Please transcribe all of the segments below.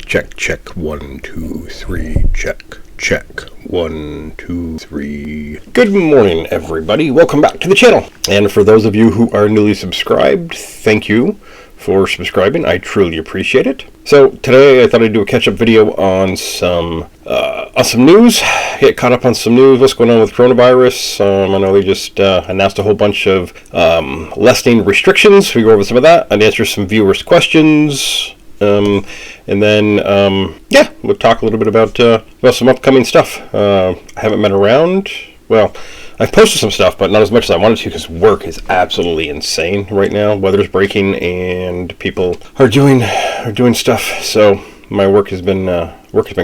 Check. 1, 2, 3. Check. 1, 2, 3. Good morning, everybody. Welcome back to the channel. And for those of you who are newly subscribed, thank you for subscribing. I truly appreciate it. So today I thought I'd do a catch-up video on some news. Get caught up on some news. What's going on with coronavirus? I know they just announced a whole bunch of lessening restrictions. We go over some of that and answer some viewers' questions. And then we'll talk a little bit about some upcoming stuff. I haven't been around. Well, I've posted some stuff, but not as much as I wanted to because work is absolutely insane right now. Weather's breaking and people are doing stuff. So my work has been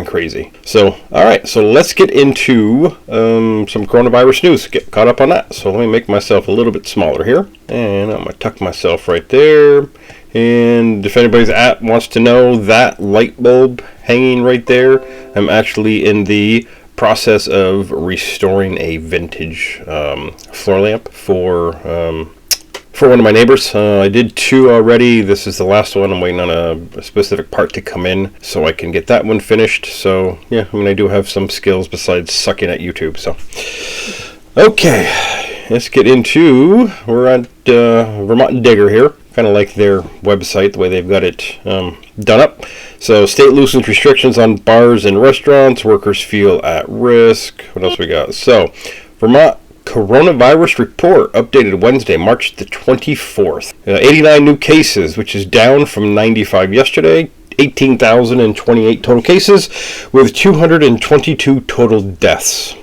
crazy. So all right, so let's get into some coronavirus news. Get caught up on that. So let me make myself a little bit smaller here, and I'm gonna tuck myself right there. And if anybody's wants to know, that light bulb hanging right there, I'm actually in the process of restoring a vintage floor lamp for one of my neighbors. I did 2 already. This is the last one. I'm waiting on a specific part to come in so I can get that one finished. So yeah, I do have some skills besides sucking at YouTube. So okay, let's get into, we're at Vermont Digger here. Kind of like their website, the way they've got it done up. So state loosens restrictions on bars and restaurants. Workers feel at risk. What else we got? So Vermont coronavirus report updated Wednesday, March the 24th. 89 new cases, which is down from 95 yesterday. 18,028 total cases with 222 total deaths.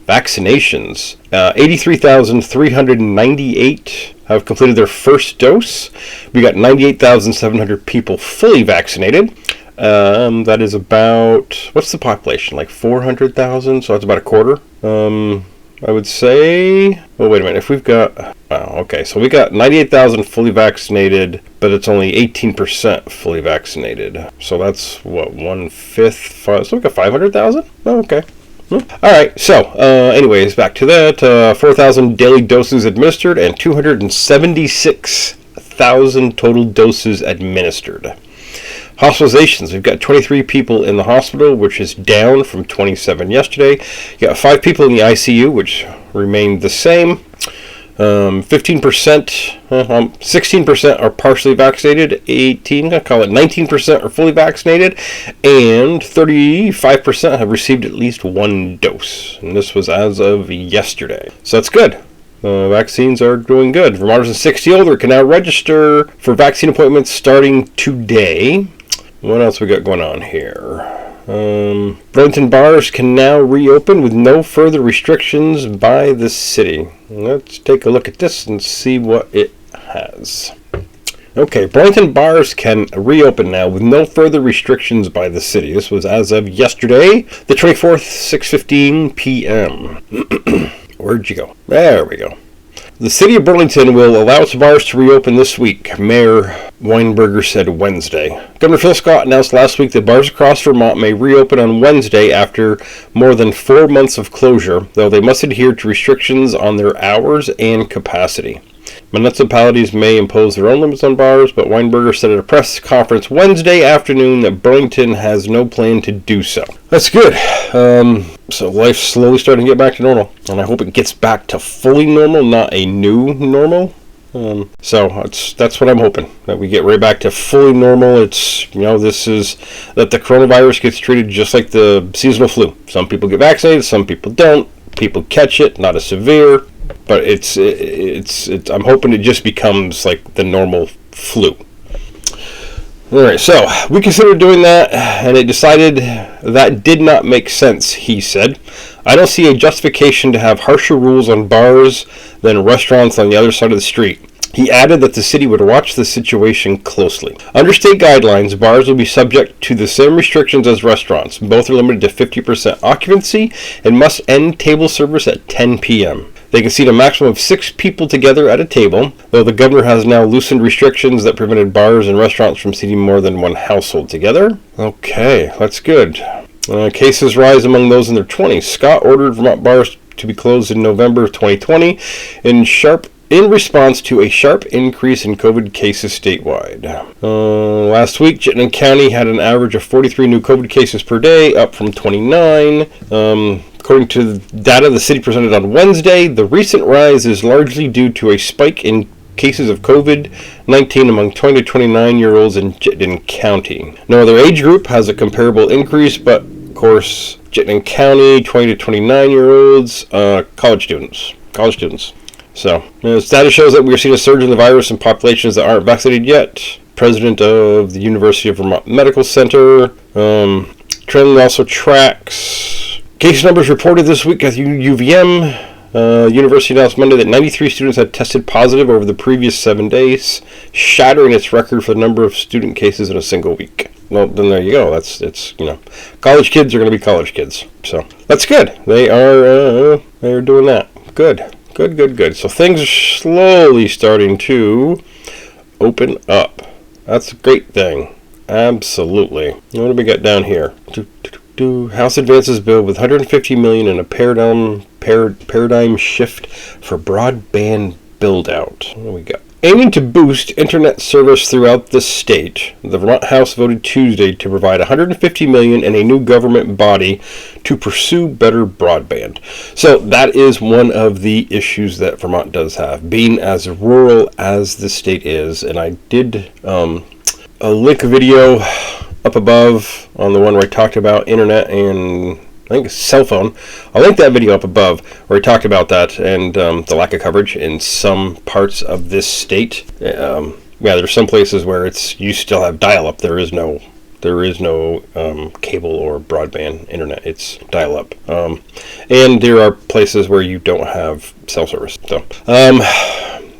Vaccinations, 83,398 have completed their first dose. We got 98,700 people fully vaccinated. That is about, what's the population? Like 400,000, so that's about a quarter. I would say, oh wait a minute, if we've got, okay, so we got 98,000 fully vaccinated, but it's only 18% fully vaccinated. So that's what, 1/5, so we got 500,000? Oh, okay. All right, so anyways, back to that. 4,000 daily doses administered and 276,000 total doses administered. Hospitalizations, we've got 23 people in the hospital, which is down from 27 yesterday. You got 5 people in the ICU, which remained the same. 16% are partially vaccinated, 19% are fully vaccinated, and 35% have received at least 1 dose. And this was as of yesterday. So that's good. Vaccines are doing good. Vermonters and 60 older can now register for vaccine appointments starting today. What else we got going on here? Burlington bars can now reopen with no further restrictions by the city. Let's take a look at this and see what it has. Okay, Burlington bars can reopen now with no further restrictions by the city. This was as of yesterday, the 24th, 6:15 p.m. Where'd you go? There we go. The city of Burlington will allow its bars to reopen this week, Mayor Weinberger said Wednesday. Governor Phil Scott announced last week that bars across Vermont may reopen on Wednesday after more than 4 months of closure, though they must adhere to restrictions on their hours and capacity. Municipalities may impose their own limits on bars, but Weinberger said at a press conference Wednesday afternoon that Burlington has no plan to do so. That's good. So life's slowly starting to get back to normal, and I hope it gets back to fully normal, not a new normal. So that's what I'm hoping, that we get right back to fully normal. It's, this is that the coronavirus gets treated just like the seasonal flu. Some people get vaccinated, some people don't. People catch it, not as severe, but it's I'm hoping it just becomes like the normal flu. All right, so we considered doing that, and it decided that did not make sense, he said. I don't see a justification to have harsher rules on bars than restaurants on the other side of the street. He added that the city would watch the situation closely. Under state guidelines, bars will be subject to the same restrictions as restaurants. Both are limited to 50% occupancy and must end table service at 10 p.m. They can seat a maximum of 6 people together at a table, though the governor has now loosened restrictions that prevented bars and restaurants from seating more than 1 household together. Okay, that's good. Cases rise among those in their 20s. Scott ordered Vermont bars to be closed in November of 2020 in sharp in response to a sharp increase in COVID cases statewide. Last week, Chittenden County had an average of 43 new COVID cases per day, up from 29. According to the data the city presented on Wednesday, the recent rise is largely due to a spike in cases of COVID-19 among 20 to 29-year-olds in Chittenden County. No other age group has a comparable increase, but, of course, Chittenden County, 20 to 29-year-olds, college students. So, the data shows that we are seeing a surge in the virus in populations that aren't vaccinated yet. President of the University of Vermont Medical Center. Trend also tracks case numbers reported this week at UVM. University announced Monday that 93 students had tested positive over the previous 7 days, shattering its record for the number of student cases in a single week. Well, then there you go. It's college kids are going to be college kids. So that's good. They're doing that. Good. So things are slowly starting to open up. That's a great thing. Absolutely. What do we got down here? House advances bill with $150 million in a paradigm shift for broadband build-out. What do we got? Aiming to boost internet service throughout the state, the Vermont House voted Tuesday to provide $150 million in a new government body to pursue better broadband. So that is one of the issues that Vermont does have, being as rural as the state is. And I did link a video up above on the one where I talked about internet and I think cell phone. I'll link that video up above where I talked about that and the lack of coverage in some parts of this state. There's some places where you still have dial-up. There is no cable or broadband internet. It's dial-up. And there are places where you don't have cell service. So, all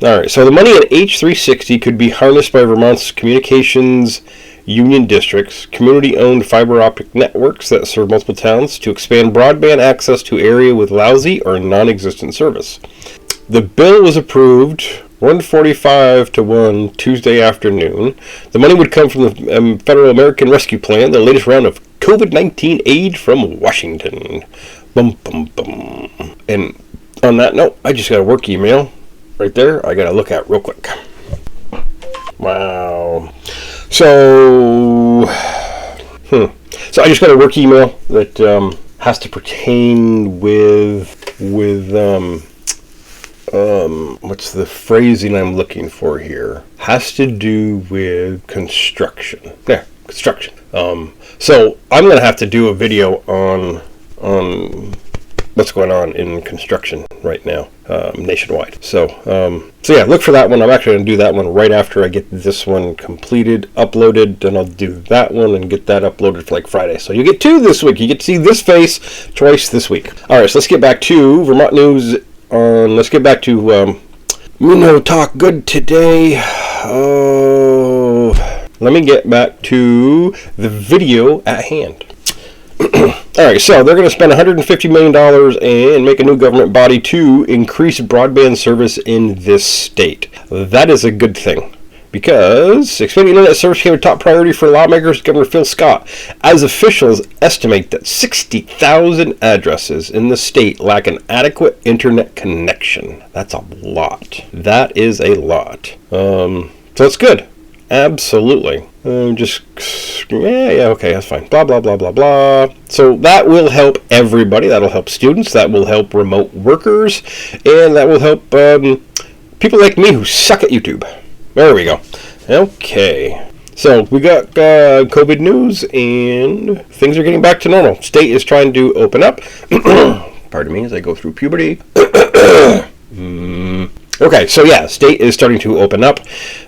right. So the money in H360 could be harnessed by Vermont's communications union districts, community-owned fiber optic networks that serve multiple towns to expand broadband access to area with lousy or non-existent service. The bill was approved 1:45 to 1 Tuesday afternoon. The money would come from the Federal American Rescue Plan, the latest round of COVID-19 aid from Washington. Bum, bum, bum. And on that note, I just got a work email right there I got to look at real quick. Wow. So I just got a work email that has to pertain with what's the phrasing I'm looking for here? Has to do with construction. Yeah, construction. So I'm gonna have to do a video on what's going on in construction right now nationwide. So yeah, look for that one. I'm actually going to do that one right after I get this one completed, uploaded, then I'll do that one and get that uploaded for like Friday. So you get two this week. You get to see this face twice this week. All right, so let's get back to Vermont news. Let's get back to Talk Good today. Let me get back to the video at hand. All right, so they're going to spend $150 million and make a new government body to increase broadband service in this state. That is a good thing because expanding internet service became a top priority for lawmakers, Governor Phil Scott, as officials estimate that 60,000 addresses in the state lack an adequate internet connection. That's a lot. That is a lot. So it's good. Absolutely. Okay, that's fine. Blah, blah, blah, blah, blah. So that will help everybody. That'll help students. That will help remote workers. And that will help people like me who suck at YouTube. There we go. Okay. So we got COVID news and things are getting back to normal. State is trying to open up. Pardon me as I go through puberty. Okay, so yeah, state is starting to open up.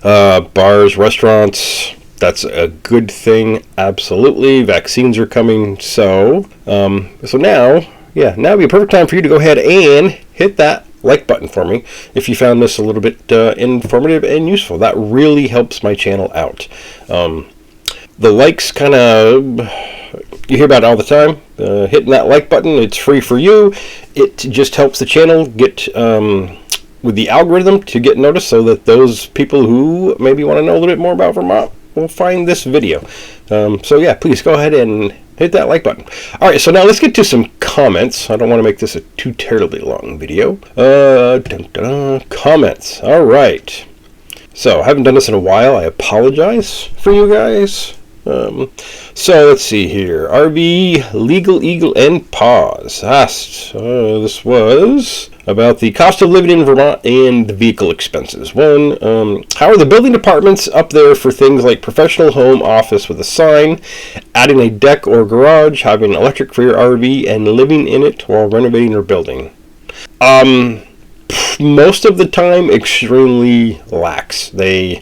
Bars, restaurants, that's a good thing, absolutely. Vaccines are coming, so now would be a perfect time for you to go ahead and hit that like button for me if you found this a little bit informative and useful. That really helps my channel out. The likes kind of, you hear about it all the time. Hitting that like button, it's free for you. It just helps the channel get with the algorithm to get noticed so that those people who maybe want to know a little bit more about Vermont will find this video. So yeah, please go ahead and hit that like button. All right, so now let's get to some comments. I don't want to make this a too terribly long video. Comments. All right. So I haven't done this in a while. I apologize for you guys. So let's see here. RV Legal Eagle and Pause asked. This was about the cost of living in Vermont and the vehicle expenses. One, how are the building departments up there for things like professional home office with a sign, adding a deck or garage, having electric for your RV, and living in it while renovating or building? Most of the time, extremely lax. The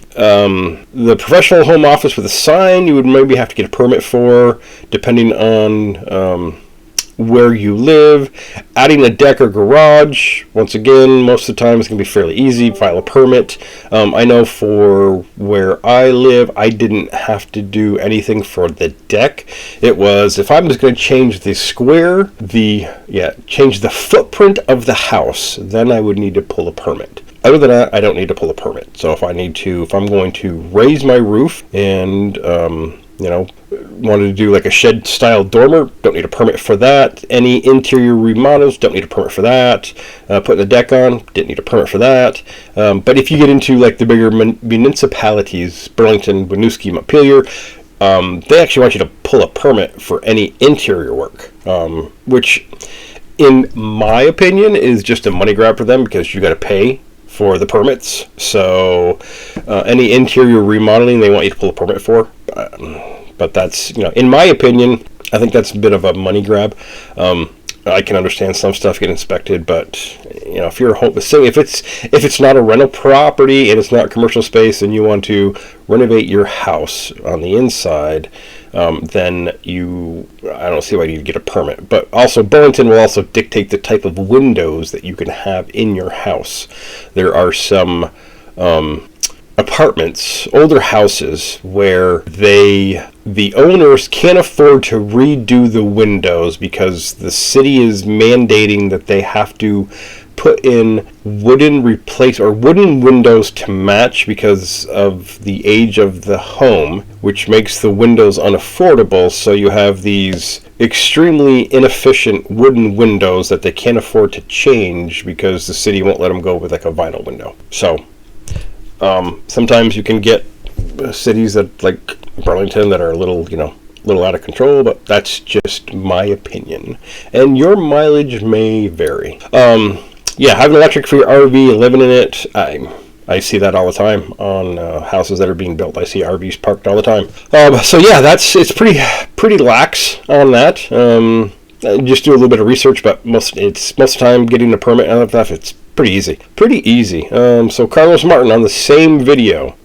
professional home office with a sign, you would maybe have to get a permit for, depending on where you live. Adding a deck or garage, once again, most of the time it's going to be fairly easy. File a permit. I know for where I live, I didn't have to do anything for the deck. It was, if I'm just going to change the square, change the footprint of the house, then I would need to pull a permit. Other than that, I don't need to pull a permit. So if I'm going to raise my roof and wanted to do like a shed style dormer, don't need a permit for that. Any interior remodels, don't need a permit for that. Putting the deck on, didn't need a permit for that. But if you get into like the bigger municipalities, Burlington, Winooski, Montpelier, they actually want you to pull a permit for any interior work, which in my opinion is just a money grab for them, because you got to pay for the permits. So any interior remodeling they want you to pull a permit for, but that's, in my opinion, I think that's a bit of a money grab. I can understand some stuff get inspected, but if you're a home, if it's not a rental property and it's not commercial space and you want to renovate your house on the inside, then I don't see why you need to get a permit. But also, Burlington will also dictate the type of windows that you can have in your house. There are some apartments, older houses, where the owners can't afford to redo the windows because the city is mandating that they have to put in wooden windows to match because of the age of the home, which makes the windows unaffordable. So you have these extremely inefficient wooden windows that they can't afford to change because the city won't let them go with like a vinyl window. So sometimes you can get cities that like Burlington that are a little out of control, but that's just my opinion, and your mileage may vary. Having electric for your RV and living in it, I see that all the time on houses that are being built. I see RVs parked all the time. It's pretty lax on that. Just do a little bit of research, but most of the time getting a permit and stuff, it's pretty easy. So Carlos Martin on the same video,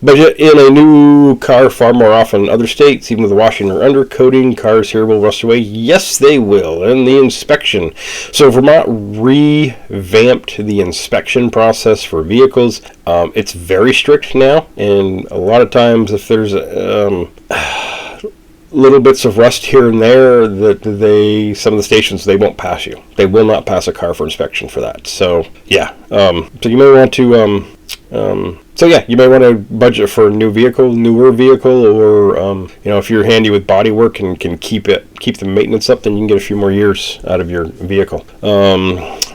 budget in a new car far more often in other states, even with the washing or undercoating. Cars here will rust away. Yes, they will. And the inspection. So Vermont revamped the inspection process for vehicles. It's very strict now, and a lot of times if there's little bits of rust here and there, that some of the stations, they won't pass you. They will not pass a car for inspection for that. So yeah, so you may want to you may want to budget for a newer vehicle, or if you're handy with body work and can keep the maintenance up, then you can get a few more years out of your vehicle.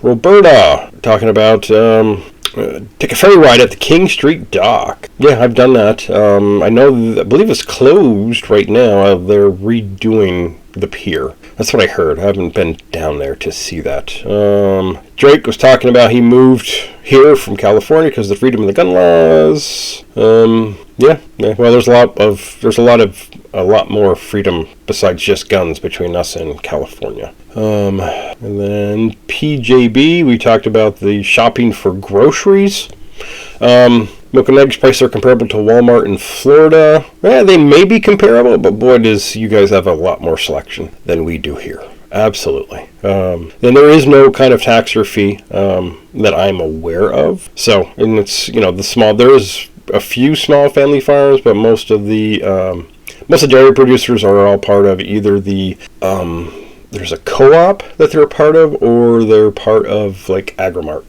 Roberta talking about take a ferry ride at the King Street Dock. Yeah, I've done that. I believe it's closed right now. They're redoing the pier. That's what I heard. I haven't been down there to see that. Drake was talking about he moved here from California because of the freedom of the gun laws. Well, there's a lot more freedom besides just guns between us and California. And then PJB, we talked about the shopping for groceries. Milk and eggs prices are comparable to Walmart in Florida. They may be comparable, but boy, you guys have a lot more selection than we do here. Absolutely. Then there is no kind of tax or fee that I'm aware of. So, and it's there is a few small family farms, but most of the dairy producers are all part of either the there's a co-op that they're a part of, or they're part of like Agrimart,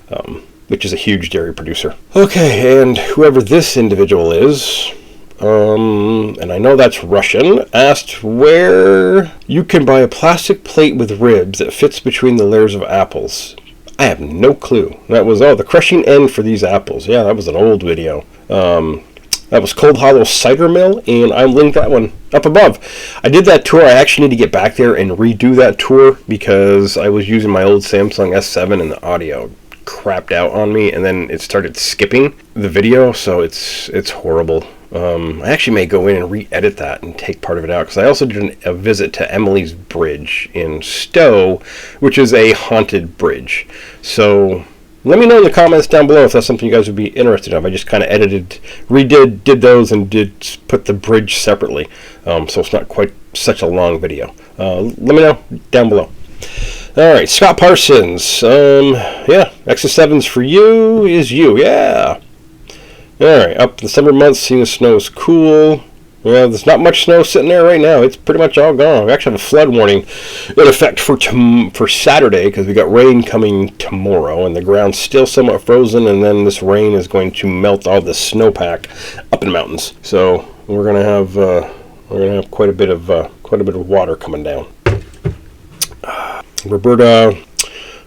which is a huge dairy producer. Okay, and whoever this individual is, and I know that's Russian, asked where you can buy a plastic plate with ribs that fits between the layers of apples. I have no clue. That was, the crushing end for these apples. Yeah, that was an old video. That was Cold Hollow Cider Mill, and I linked that one up above. I did that tour. I actually need to get back there and redo that tour because I was using my old Samsung S7 and the audio crapped out on me, and then it started skipping the video, so it's horrible. I actually may go in and re-edit that and take part of it out, because I also did a visit to Emily's Bridge in Stowe, which is a haunted bridge. So let me know in the comments down below if that's something you guys would be interested in. I just kind of did those, and did put the bridge separately, so it's not quite such a long video. Let me know down below. Alright, Scott Parsons. Yeah, X7's for you is you. Yeah. Alright, up in the summer months, seeing the snow is cool. Well, there's not much snow sitting there right now. It's pretty much all gone. We actually have a flood warning in effect for Saturday, because we got rain coming tomorrow, and the ground's still somewhat frozen, and then this rain is going to melt all the snowpack up in the mountains. So we're gonna have quite a bit of water coming down. Roberta,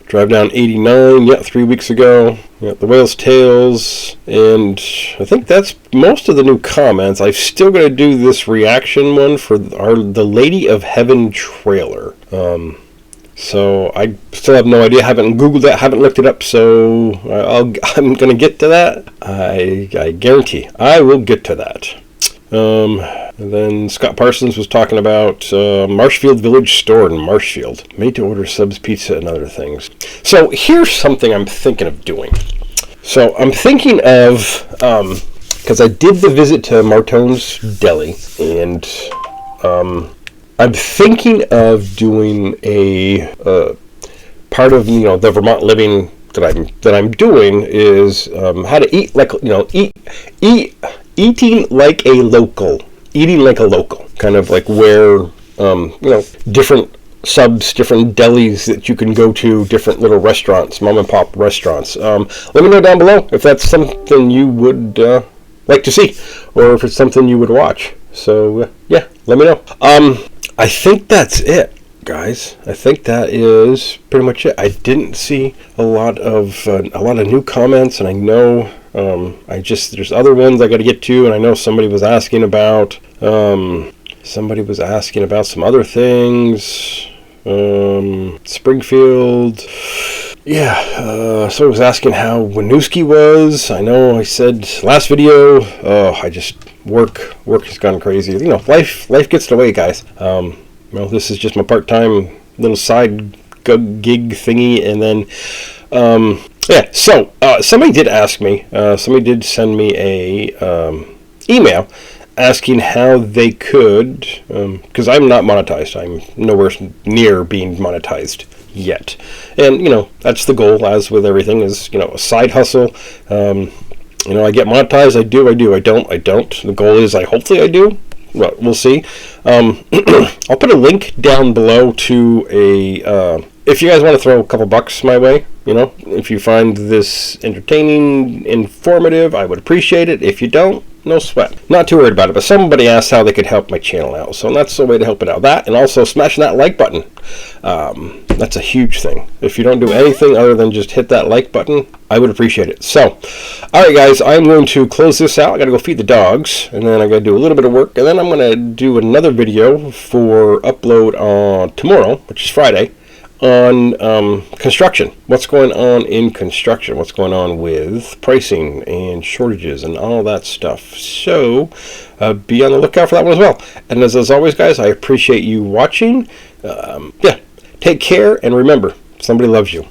drive down 89, yeah, 3 weeks ago. Yeah, the Whale's Tales, and I think that's most of the new comments. I'm still going to do this reaction one for the Lady of Heaven trailer. So I still have no idea. Haven't Googled that, haven't looked it up, so I'm going to get to that. I guarantee I will get to that. And then Scott Parsons was talking about Marshfield Village Store in Marshfield. Made to order subs, pizza, and other things. So here's something I'm thinking of doing. So I'm thinking of, because I did the visit to Martone's Deli, and I'm thinking of doing a part of the Vermont Living that I'm doing is how to eat like eating like a local. Eating like a local, kind of like where, different subs, different delis that you can go to, different little restaurants, mom and pop restaurants. Let me know down below if that's something you would like to see, or if it's something you would watch. So, yeah, let me know. I think that's it, guys. I think that is pretty much it. I didn't see a lot of new comments, and I know there's other ones I got to get to, and I know somebody was asking about some other things. Springfield. Yeah, somebody was asking how Winooski was. I know I said last video, work has gone crazy. Life gets in the way, guys. This is just my part-time little side gig thingy, and then yeah, so somebody did ask me, somebody did send me a email asking how they could, because I'm not monetized. I'm nowhere near being monetized yet. And, that's the goal, as with everything, is, a side hustle. I get monetized, I do, I don't. The goal is, hopefully I do. Well, we'll see. I'll put a link down below to if you guys want to throw a couple bucks my way, if you find this entertaining, informative, I would appreciate it. If you don't, no sweat. Not too worried about it, but somebody asked how they could help my channel out, so that's the way to help it out. That, and also smashing that like button. That's a huge thing. If you don't do anything other than just hit that like button, I would appreciate it. So, alright guys, I'm going to close this out. I gotta go feed the dogs, and then I gotta do a little bit of work, and then I'm gonna do another video for upload on tomorrow, which is Friday, on construction. What's going on in construction? What's going on with pricing and shortages and all that stuff. So be on the lookout for that one as well. And as always, guys, I appreciate you watching. Yeah, take care, and remember, somebody loves you.